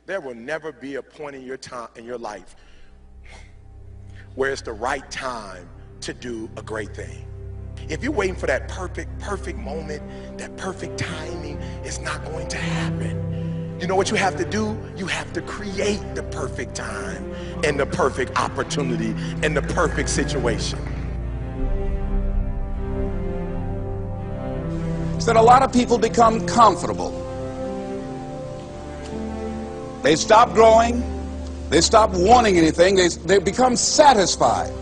There will never be a point in your life where it's the right time to do a great thing. If you're waiting for that perfect moment, that perfect timing, it's not going to happen. You know what you have to do? You have to create the perfect time and the perfect opportunity and the perfect situation. So that a lot of people become comfortable. They stop growing. They stop wanting anything. They become satisfied.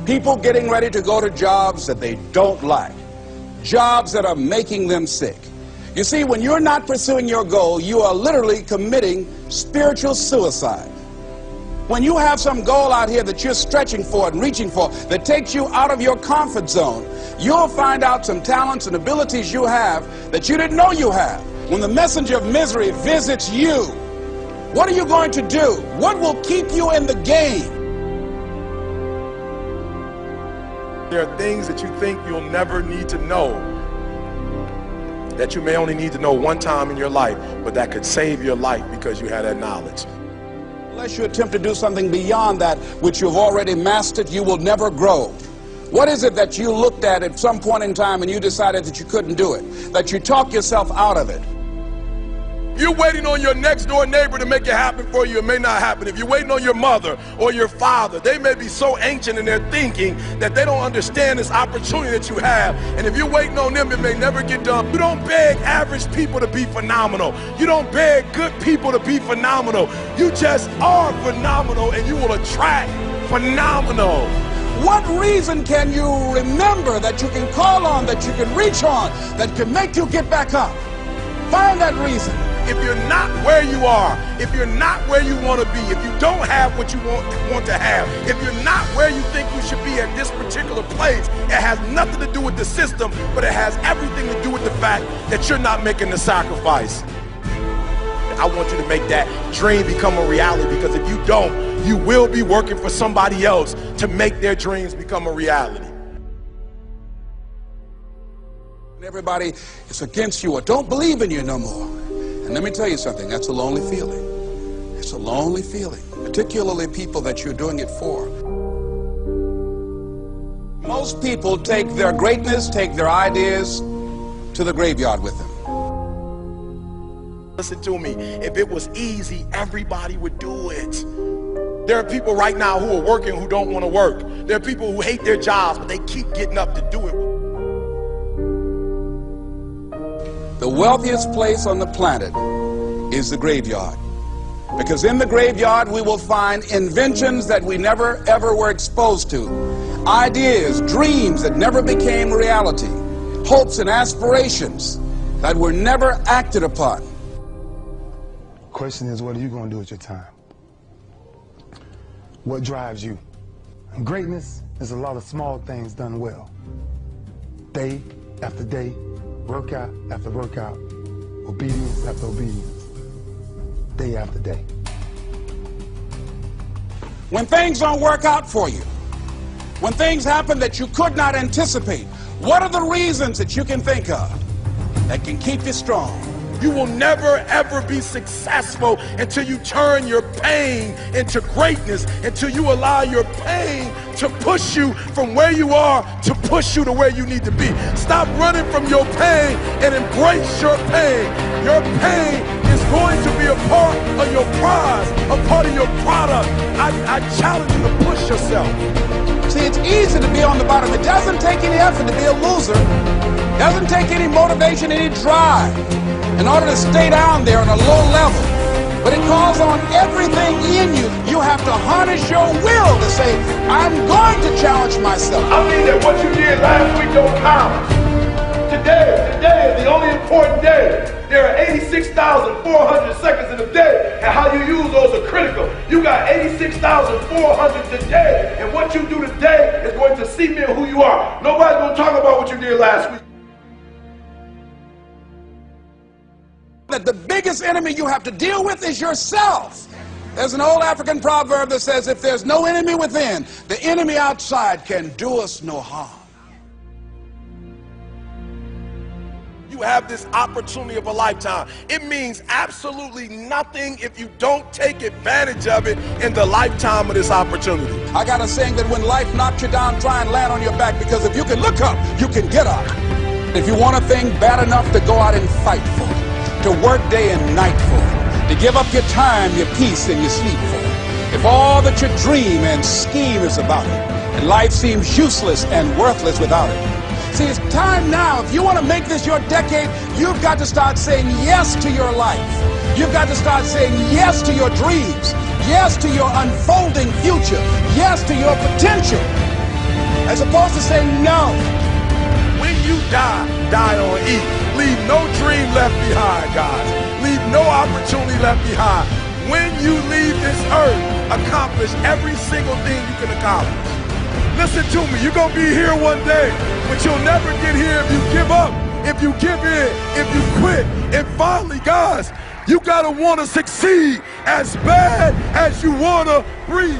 People getting ready to go to jobs that they don't like. Jobs that are making them sick. You see, when you're not pursuing your goal, you are literally committing spiritual suicide. When you have some goal out here that you're stretching for and reaching for that takes you out of your comfort zone, you'll find out some talents and abilities you have that you didn't know you have. When the messenger of misery visits you, what are you going to do? What will keep you in the game? There are things that you think you'll never need to know, that you may only need to know one time in your life, but that could save your life because you had that knowledge. Unless you attempt to do something beyond that which you've already mastered, you will never grow. What is it that you looked at some point in time and you decided that you couldn't do it, that you talked yourself out of it? You're waiting on your next door neighbor to make it happen for you, it may not happen. If you're waiting on your mother or your father, they may be so ancient in their thinking that they don't understand this opportunity that you have. And if you're waiting on them, it may never get done. You don't beg average people to be phenomenal. You don't beg good people to be phenomenal. You just are phenomenal, and you will attract phenomenal. What reason can you remember that you can call on, that you can reach on, that can make you get back up? Find that reason. If you're not where you are, if you're not where you want to be, if you don't have what you want to have, if you're not where you think you should be at this particular place, it has nothing to do with the system, but it has everything to do with the fact that you're not making the sacrifice. I want you to make that dream become a reality, because if you don't, you will be working for somebody else to make their dreams become a reality. Everybody is against you or don't believe in you no more. And let me tell you something, that's a lonely feeling. It's a lonely feeling, particularly people that you're doing it for. Most people take their greatness, take their ideas to the graveyard with them. Listen to me, if it was easy, everybody would do it. There are people right now who are working who don't want to work. There are people who hate their jobs, but they keep getting up to do it. The wealthiest place on the planet is the graveyard. Because in the graveyard we will find inventions that we never ever were exposed to. Ideas, dreams that never became reality. Hopes and aspirations that were never acted upon. The question is, what are you going to do with your time? What drives you? And greatness is a lot of small things done well. Day after day, workout after workout, obedience after obedience, day after day. When things don't work out for you, when things happen that you could not anticipate, what are the reasons that you can think of that can keep you strong? You will never ever be successful until you turn your pain into greatness, until you allow your pain to push you from where you are to push you to where you need to be. Stop running from your pain and embrace your pain. Your pain is going to be a part of your prize, a part of your product. I challenge you to push yourself. See, it's easy to be on the bottom. It doesn't take any effort to be a loser. It doesn't take any motivation, any drive in order to stay down there on a low level. But it calls on everything in you. You have to harness your will to say, I'm going to challenge myself. I mean that what you did last week don't count. Today is the only important day. There are 86,400 seconds in a day, and how you use those are critical. You got 86,400 today, and what you do today is going to cement who you are. Nobody's going to talk about what you did last week. That the biggest enemy you have to deal with is yourself. There's an old African proverb that says, if there's no enemy within, the enemy outside can do us no harm. you have this opportunity of a lifetime. It means absolutely nothing if you don't take advantage of it in the lifetime of this opportunity. I got a saying that when life knocks you down, try and land on your back, because if you can look up, you can get up. If you want a thing bad enough to go out and fight for it, to work day and night for it, to give up your time, your peace, and your sleep for it, if all that you dream and scheme is about it, and life seems useless and worthless without it. See, it's time now. If you want to make this your decade, you've got to start saying yes to your life. You've got to start saying yes to your dreams, yes to your unfolding future, yes to your potential, as opposed to saying no. When you die, die on E. Leave no dream left behind, guys. Leave no opportunity left behind. When you leave this earth, accomplish every single thing you can accomplish. Listen to me, you're going to be here one day, but you'll never get here if you give up, if you give in, if you quit. And finally, guys, you got to want to succeed as bad as you want to breathe.